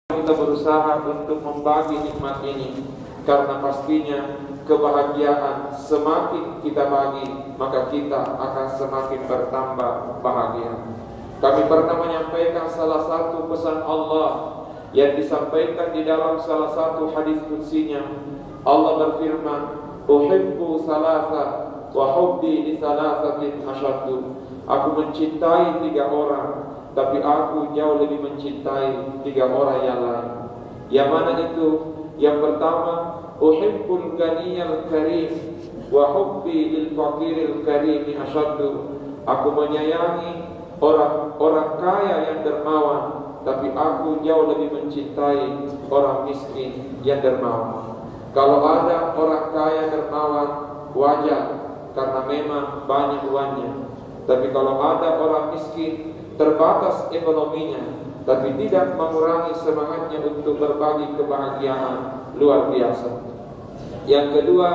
Kita berusaha untuk membagi nikmat ini, karena pastinya kebahagiaan semakin kita bagi, maka kita akan semakin bertambah bahagia. Kami pernah menyampaikan salah satu pesan Allah yang disampaikan di dalam salah satu hadis qudsinya. Allah berfirman, "Uhibbu salasa wa hubbi li salasatin asyaddu." Aku mencintai 3 orang, tapi aku jauh lebih mencintai 3 orang yang lain. Yang mana itu? Yang pertama, uhibbul ghaniyal karim wa hubbi lil faqiril karim asyaddu. Aku menyayangi orang kaya yang dermawan, tapi aku jauh lebih mencintai orang miskin yang dermawan. Kalau ada orang kaya dermawan, wajar, karena memang banyak uangnya. Tapi kalau ada orang miskin, terbatas ekonominya, tapi tidak mengurangi semangatnya untuk berbagi kebahagiaan, luar biasa. Yang kedua,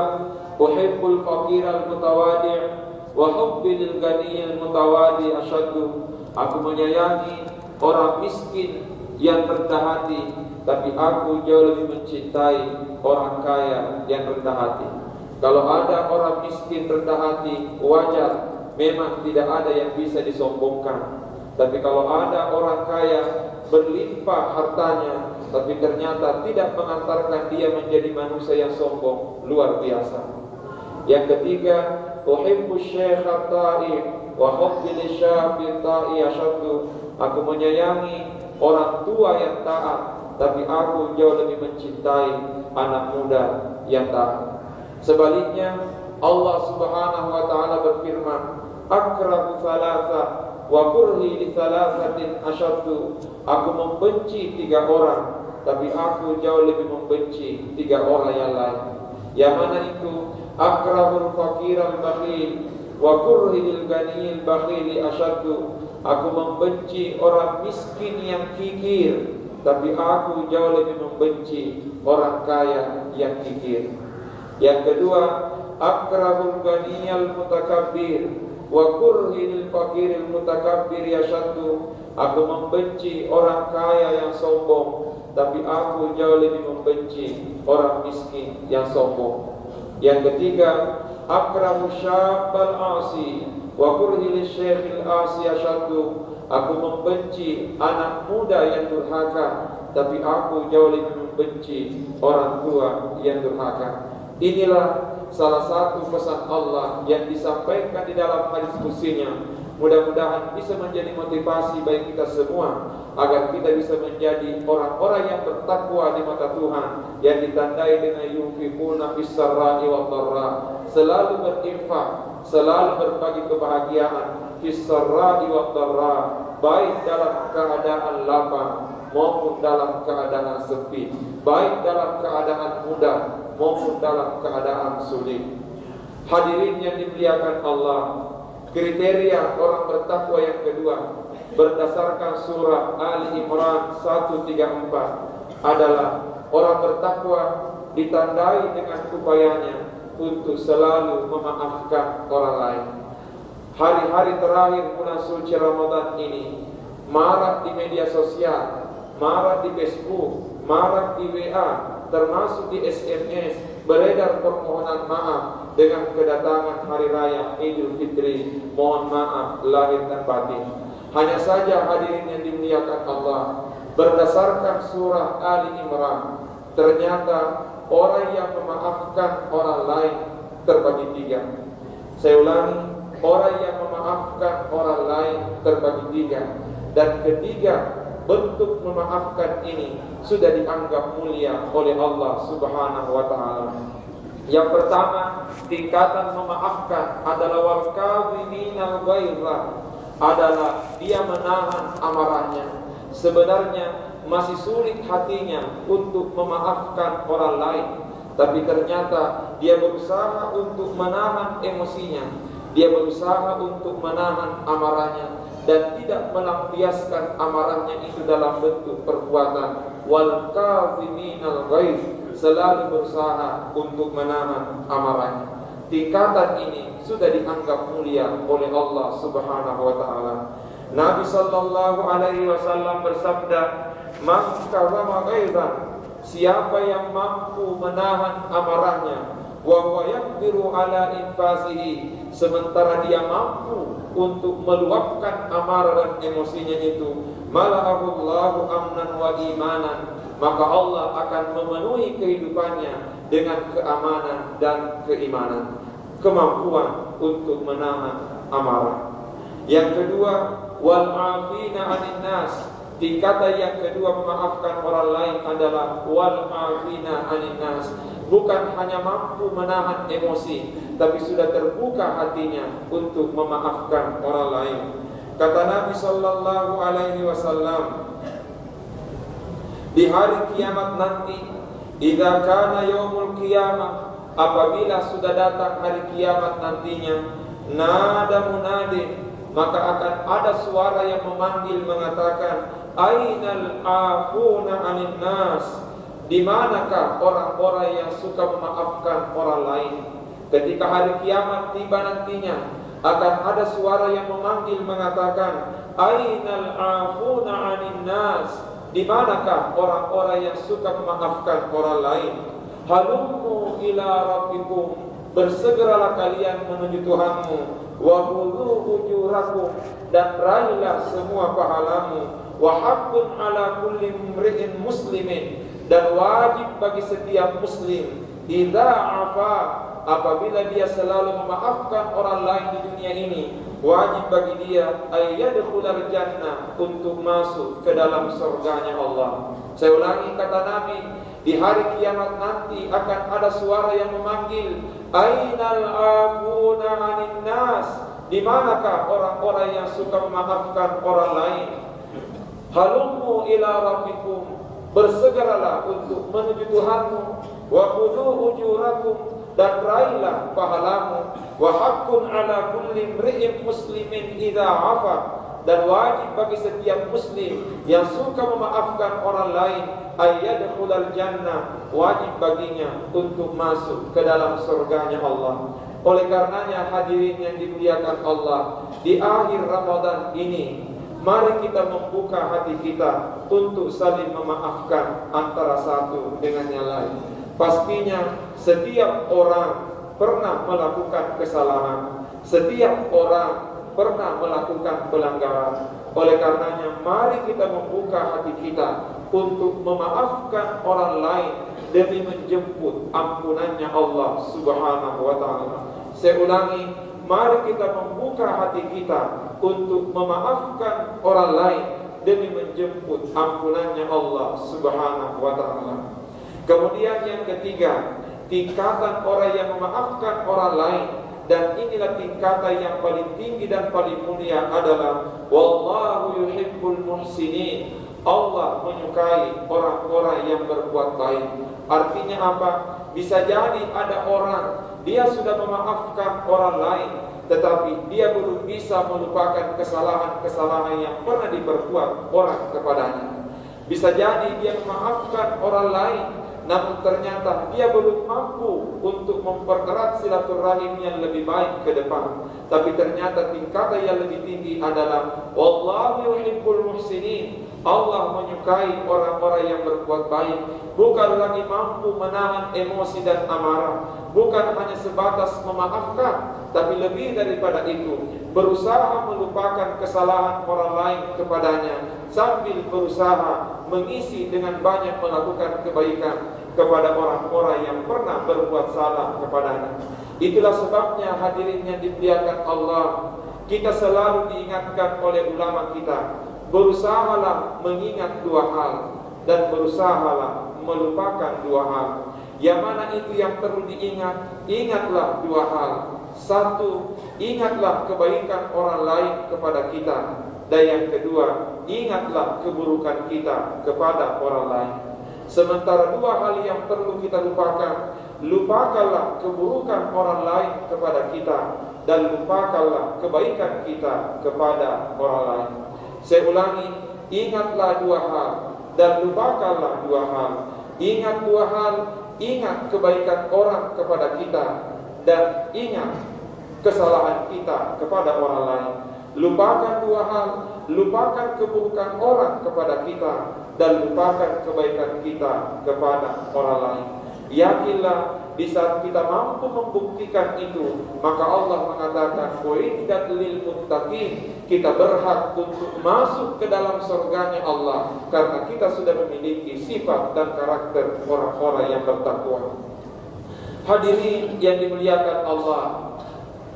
uhibbul faqiral mutawadi' wa hubbi lil ghaniyil mutawadi' asyaddu. Aku menyayangi orang miskin yang rendah hati, tapi aku jauh lebih mencintai orang kaya yang rendah hati. Kalau ada orang miskin rendah hati, wajar, memang tidak ada yang bisa disombongkan. Tapi kalau ada orang kaya berlimpah hartanya, tapi ternyata tidak mengantarkan dia menjadi manusia yang sombong, luar biasa. Yang ketiga, uhibbu syekh at-ta'i wa hubbi lisyabi ta'i asyaddu. Aku menyayangi orang tua yang taat, tapi aku jauh lebih mencintai anak muda yang taat. Sebaliknya, Allah Subhanahu wa taala berfirman, akrahu salasa wa kurhi li salasatin asyaddu. Aku membenci 3 orang, tapi aku jauh lebih membenci 3 orang yang lain. Yang mana itu? Akrahul faqiral bakhil wa kurhi lil ghaniyil bakhil asyaddu. Aku membenci orang miskin yang kikir, tapi aku jauh lebih membenci orang kaya yang kikir. Yang kedua, akrahul ghaniyal mutakabbir wa kurhil faqiril mutakabbir asyaddu. Aku membenci orang kaya yang sombong, tapi aku jauh lebih membenci orang miskin yang sombong. Yang ketiga, akrahu syabbal asi wa kurhil syekhil asi asyaddu. Aku membenci anak muda yang durhaka, tapi aku jauh lebih membenci orang tua yang durhaka. Inilah salah satu pesan Allah yang disampaikan di dalam hadis qudsinya. Mudah-mudahan bisa menjadi motivasi bagi kita semua, agar kita bisa menjadi orang-orang yang bertakwa di mata Tuhan, yang ditandai dengan yunfiquna fis sarra'i wad dharra, selalu berinfak, selalu berbagi kebahagiaan, fis sarra'i wad dharra, baik dalam keadaan lapang maupun dalam keadaan sepi, baik dalam keadaan mudah maupun dalam keadaan sulit. Hadirin yang dimuliakan Allah, kriteria orang bertakwa yang kedua berdasarkan surah Ali Imran 134 adalah orang bertakwa ditandai dengan upayanya untuk selalu memaafkan orang lain. Hari-hari terakhir bulan suci Ramadan ini, marak di media sosial, marak di Facebook, marak di WA, termasuk di SMS, beredar permohonan maaf dengan kedatangan hari raya Idul Fitri. Mohon maaf lahir dan batin. Hanya saja hadirin yang dimuliakan Allah, berdasarkan surah Ali Imran, ternyata orang yang memaafkan orang lain terbagi 3. Saya ulangi, orang yang memaafkan orang lain terbagi 3. Dan ketiga bentuk memaafkan ini sudah dianggap mulia oleh Allah Subhanahu wa taala. Yang pertama, tingkatan memaafkan adalah wal kadhiminal ghaidha, adalah dia menahan amarahnya. Sebenarnya masih sulit hatinya untuk memaafkan orang lain, tapi ternyata dia berusaha untuk menahan emosinya, dia berusaha untuk menahan amarahnya, dan tidak melampiaskan amarahnya itu dalam bentuk perbuatan. Wal kadhiminal ghaidh, selalu berusaha untuk menahan amarahnya. Tingkatan ini sudah dianggap mulia oleh Allah Subhanahu wa taala. Nabi sallallahu alaihi wasallam bersabda, Man kazama ghaizan, siapa yang mampu menahan amarahnya, wa huwa yaqdiru ala infasihi, sementara dia mampu untuk meluapkan amarah dan emosinya itu, mala'ahu Allahu amnan wa imanan, maka Allah akan memenuhi kehidupannya dengan keamanan dan keimanan, kemampuan untuk menahan amarah. Yang kedua, wal 'afina 'anil nas, tingkatan yang kedua memaafkan orang lain adalah wal 'afina 'anil nas, bukan hanya mampu menahan emosi, tapi sudah terbuka hatinya untuk memaafkan orang lain. Kata Nabi sallallahu alaihi wasallam, di hari kiamat nanti, idza kana yaumul qiyamah, apabila sudah datang hari kiamat nantinya, nada munadi, maka akan ada suara yang memanggil mengatakan, ainal afuna 'anil nas, di manakah orang-orang yang suka memaafkan orang lain? Ketika hari kiamat tiba nantinya, akan ada suara yang memanggil mengatakan, ainal afuna 'anil nas, di manakah orang-orang yang suka memaafkan orang lain? Halummu ila rabbikum, bersegeralah kalian menuju Tuhanmu, wa khudhu ujurakum, dan raihlah semua pahalamu, wa haqqun ala kulli imri'in muslimin, dan wajib bagi setiap muslim, idza afa, apabila dia selalu memaafkan orang lain di dunia ini, wajib bagi dia ayyadkhulal jannah, untuk masuk ke dalam surganya Allah. Saya ulangi kata Nabi, di hari kiamat nanti akan ada suara yang memanggil, ainal afuna 'anil nas, di manakah orang-orang yang suka memaafkan orang lain? Halummu ila rabbikum, bersegeralah untuk menuju Tuhanmu, wa khudhu ujurakum, dan raihlah pahalamu, wa haqqun ala kulli imri'in muslimin idza afa, dan wajib bagi setiap muslim yang suka memaafkan orang lain, ayyadkhulal jannah, wajib baginya untuk masuk ke dalam surganya Allah. Oleh karenanya hadirin yang dimuliakan Allah, di akhir Ramadan ini, mari kita membuka hati kita untuk saling memaafkan antara satu dengan yang lain. Pastinya setiap orang pernah melakukan kesalahan, setiap orang pernah melakukan pelanggaran. Oleh karenanya mari kita membuka hati kita untuk memaafkan orang lain demi menjemput ampunannya Allah Subhanahu wa ta'ala. Saya ulangi, mari kita membuka hati kita untuk memaafkan orang lain demi menjemput ampunannya Allah Subhanahu wa ta'ala. Kemudian yang ketiga, tingkatan orang yang memaafkan orang lain, dan inilah tingkatan yang paling tinggi dan paling mulia adalah wallahu yuhibbul muhsinin. Allah menyukai orang-orang yang berbuat baik. Artinya apa? Bisa jadi ada orang, dia sudah memaafkan orang lain, tetapi dia belum bisa melupakan kesalahan-kesalahan yang pernah diperbuat orang kepadanya. Bisa jadi dia memaafkan orang lain, namun ternyata dia belum mampu untuk mempererat silaturahim yang lebih baik ke depan. Tapi ternyata tingkatan yang lebih tinggi adalah wallahu yuhibbul muhsinin. Allah menyukai orang-orang yang berbuat baik, bukan lagi mampu menahan emosi dan amarah, bukan hanya sebatas memaafkan, tapi lebih daripada itu, berusaha melupakan kesalahan orang lain kepadanya, sambil berusaha mengisi dengan banyak melakukan kebaikan kepada orang-orang yang pernah berbuat salah kepadanya. Itulah sebabnya hadirin yang dimuliakan Allah, kita selalu diingatkan oleh ulama kita, berusahalah mengingat dua hal dan berusahalah melupakan dua hal. Yang mana itu yang perlu diingat? Ingatlah dua hal. Satu, ingatlah kebaikan orang lain kepada kita. Dan yang kedua, ingatlah keburukan kita kepada orang lain. Sementara dua hal yang perlu kita lupakan, lupakanlah keburukan orang lain kepada kita, dan lupakanlah kebaikan kita kepada orang lain. Saya ulangi, ingatlah dua hal dan lupakanlah dua hal. Ingat dua hal, ingat kebaikan orang kepada kita, dan ingat kesalahan kita kepada orang lain. Lupakan dua hal, lupakan keburukan orang kepada kita dan lupakan kebaikan kita kepada orang lain. Yakinlah di saat kita mampu membuktikan itu, maka Allah mengatakan uiddat lil muttaqin, kita berhak untuk masuk ke dalam surganya Allah karena kita sudah memiliki sifat dan karakter orang-orang yang bertakwa. Hadirin yang dimuliakan Allah,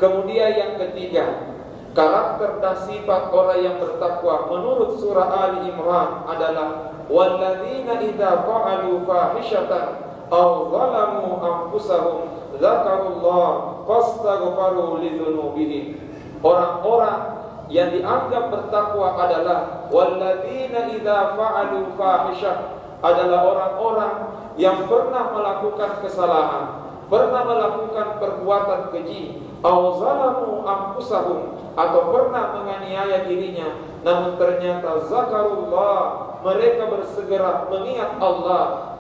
kemudian yang ketiga, karakter dan sifat orang yang bertakwa menurut surah Ali Imran adalah walladzina idza fa'alu fahishatan aw zalamu anfusahum dzakarullah fastaghfaru lidzunubihim. Orang-orang yang dianggap bertakwa adalah walladzina idza fa'alu fahisyah, adalah orang-orang yang pernah melakukan kesalahan, pernah melakukan perbuatan keji, aw zalamu anfusahum, atau pernah menganiaya dirinya, namun ternyata zakarullah, mereka bersegera mengingat Allah,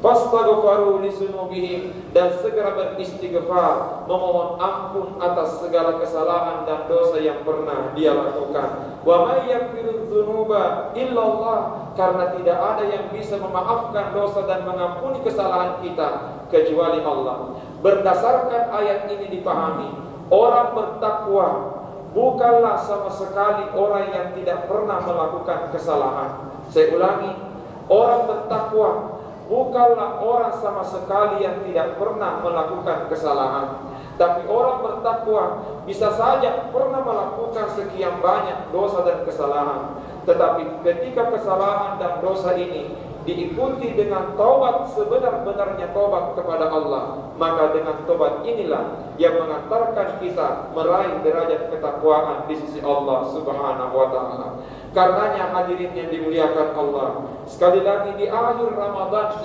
fastaghfaru lidzunubihim, dan segera beristighfar, memohon ampun atas segala kesalahan dan dosa yang pernah dia lakukan. Wa may yaghfiru dzunuba illallah, karena tidak ada yang bisa memaafkan dosa dan mengampuni kesalahan kita kecuali Allah. Berdasarkan ayat ini dipahami, orang bertakwa bukanlah sama sekali orang yang tidak pernah melakukan kesalahan. Saya ulangi, orang bertakwa bukanlah orang sama sekali yang tidak pernah melakukan kesalahan. Tapi orang bertakwa bisa saja pernah melakukan sekian banyak dosa dan kesalahan, tetapi ketika kesalahan dan dosa ini diikuti dengan taubat, sebenar-benarnya taubat kepada Allah, maka dengan taubat inilah yang mengantarkan kita meraih derajat ketakwaan di sisi Allah Subhanahu wa taala. Karenanya hadirin yang dimuliakan Allah, sekali lagi di akhir Ramadan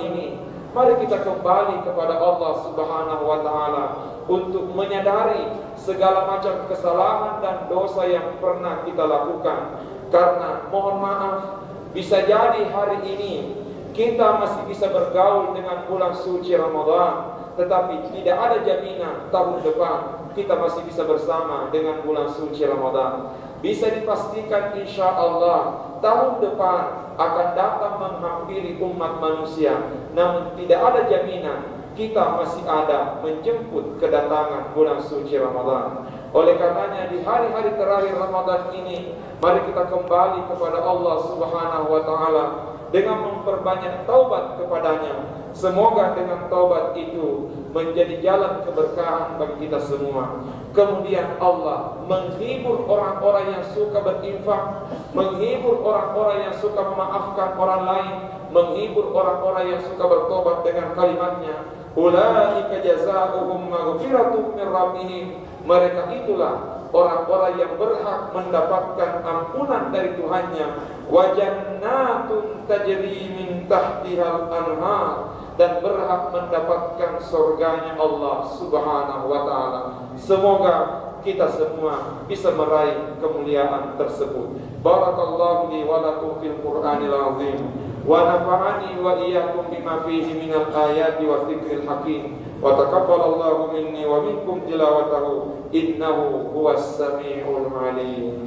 ini, mari kita kembali kepada Allah Subhanahu wa taala untuk menyadari segala macam kesalahan dan dosa yang pernah kita lakukan. Karena mohon maaf, bisa jadi hari ini kita masih bisa bergaul dengan bulan suci Ramadan, tetapi tidak ada jaminan tahun depan kita masih bisa bersama dengan bulan suci Ramadan. Bisa dipastikan insya Allah tahun depan akan datang menghampiri umat manusia, namun tidak ada jaminan kita masih ada menjemput kedatangan bulan suci Ramadan. Oleh karenanya di hari-hari terakhir Ramadan ini, mari kita kembali kepada Allah Subhanahu wa taala dengan memperbanyak taubat kepadanya. Semoga dengan taubat itu menjadi jalan keberkahan bagi kita semua. Kemudian Allah menghibur orang-orang yang suka berinfak, menghibur orang-orang yang suka memaafkan orang lain, menghibur orang-orang yang suka bertobat dengan kalimatnya, ulaika jazaohum maghfiratun min rabbihim. Mereka itulah orang-orang yang berhak mendapatkan ampunan dari Tuhannya, wa jannatun tajri min tahtihal anhar, dan berhak mendapatkan surganya Allah Subhanahu wa taala. Semoga kita semua bisa meraih kemuliaan tersebut. Barakallahu li wa lakum fil Qur'anil azim, wa nafa'ani wa iyyakum bima fihi minal ayati wa dzikril hakim, wa taqabbalallahu minni wa minkum tilawatahu innahu huwas samiul alim.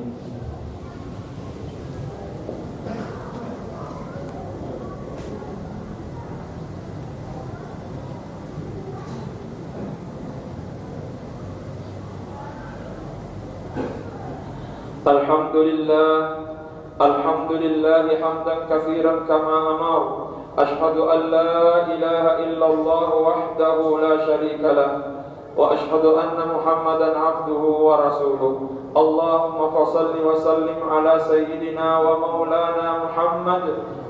Alhamdulillah hamdan katsiran kama amar. Ashhadu an la ilaha illallah wahdahu la syarika lah, wa ashhadu anna Muhammadan abduhu wa rasuluh. Allahumma fassalli wa sallim ala sayyidina wa maulana Muhammad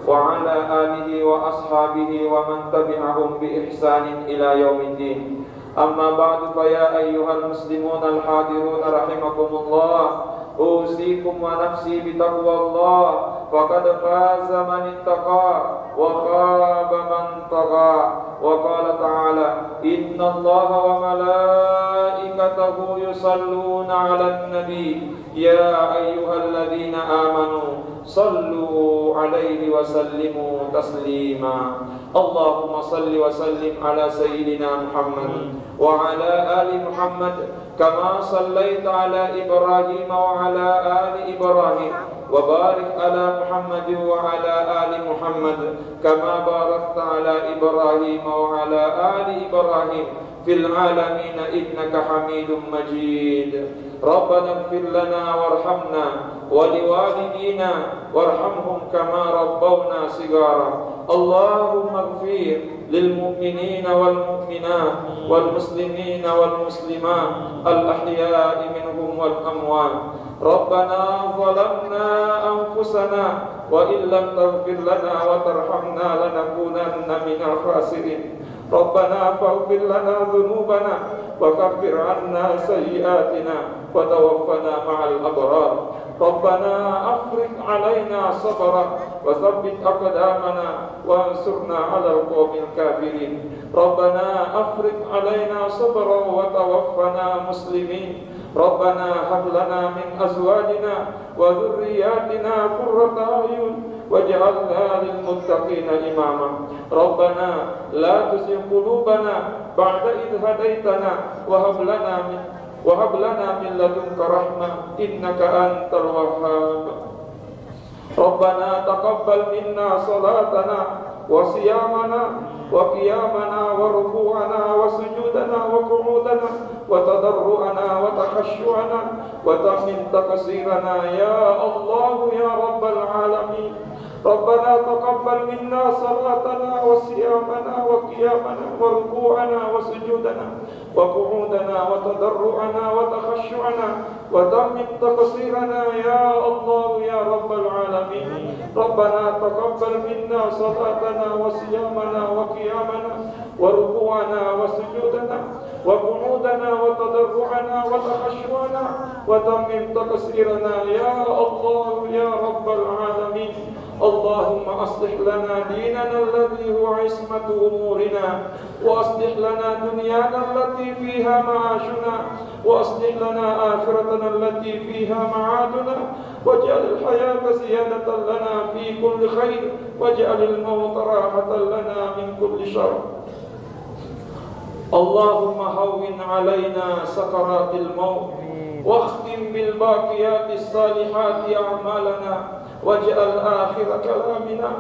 wa ala alihi wa ashabihi wa man tabi'ahum bi ihsanin ila yaumiddin. Amma ba'du, fa ya ayyuhal muslimun al-hadirun rahimakumullah. أوصيكم ونفسي بتقوى الله فقد فاز من اتقى وخاب من طغى. وقال تعالى إن الله وملائكته يصلون على النبي يا أيها الذين آمنوا صلوا عليه وسلموا تسليما. اللهم صل وسلم على سيدنا محمد وعلى آل محمد كما صليت على إبراهيم وعلى آل إبراهيم وبارك على محمد وعلى آل محمد كما باركت على إبراهيم وعلى آل إبراهيم في العالمين إنك حميد مجيد. ربنا اغفر لنا وارحمنا ولوالدينا وارحمهم كما ربونا صغارا. اللهم اغفر للمؤمنين والمؤمنات والمسلمين والمسلمات الأحياء منهم والأموات. ربنا ظلمنا أنفسنا وإن لم تغفر لنا وترحمنا لنكونن من الخاسرين. ربنا فاغفر لنا ذنوبنا وكفر عنا سيئاتنا وتوفنا مع الأبرار. ربنا أفرغ علينا صبرا وثبت أقدامنا وانصرنا على القوم الكافرين. ربنا أفرغ علينا صبرا وتوفنا مسلمين. ربنا هب لنا من أزواجنا وذرياتنا قرة أعين واجعلنا للمتقين إماما. ربنا لا تزغ قلوبنا بعد إذ هديتنا وهب لنا من لدنك رحمة إنك أنت الوهاب. ربنا تقبل منا صلاتنا وصيامنا وقيامنا وركوعنا وسجودنا وقعودنا وتضرعنا وتخشعنا وتمن تقصيرنا يا الله يا رب العالمين. ربنا تقبل منا صلاتنا وصيامنا وقيامنا وركوعنا وسجودنا وقعودنا وتضرعنا وتخشعنا وتمن تقصيرنا يا الله يا رب العالمين. ربنا تقبل منا صلاتنا وصيامنا وقيامنا وركوعنا وسجودنا وقعودنا وتضرعنا وتخشعنا وتمم تقصيرنا يا الله يا رب العالمين. اللهم أصلح لنا ديننا الذي هو عصمة أمورنا وأصلح لنا دنيانا التي فيها معاشنا وأصلح لنا آخرتنا التي فيها معادنا واجعل الحياة زيادة لنا في كل خير واجعل الموت راحة لنا من كل شر. اللهم هون علينا سكرات الموت واختم بالباقيات الصالحات أعمالنا واجعل آخر كلامنا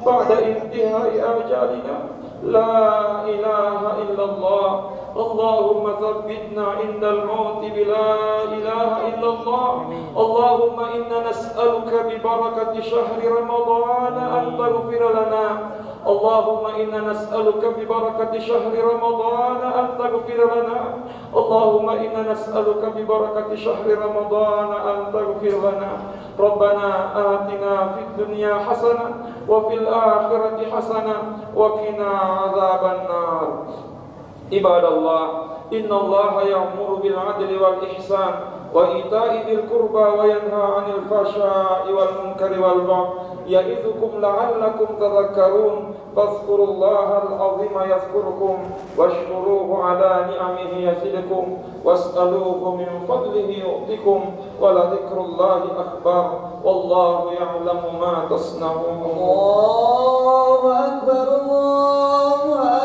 بعد انتهاء أجالنا لا إله إلا الله. اللهم ثبتنا عند الموت بلا إله إلا الله. اللهم إنا نسألك ببركة شهر رمضان أن تغفر لنا. اللهم إنا نسألك ببركة شهر رمضان أن تغفر لنا. اللهم إنا نسألك ببركة شهر رمضان أن تغفر لنا. ربنا آتنا في الدنيا حسنة وفي الآخرة حسنة وقنا عذاب النار. عباد الله إن الله يأمر بالعدل والإحسان وإيتاء ذي القربى وينهى عن الفحشاء والمنكر والبغي يعظكم لعلكم تذكرون. فاذكروا الله العظيم يذكركم واشكروه على نعمه يزدكم واسألوه من فضله يؤتكم ولذكر الله أكبر والله يعلم ما تصنعون. الله أكبر الله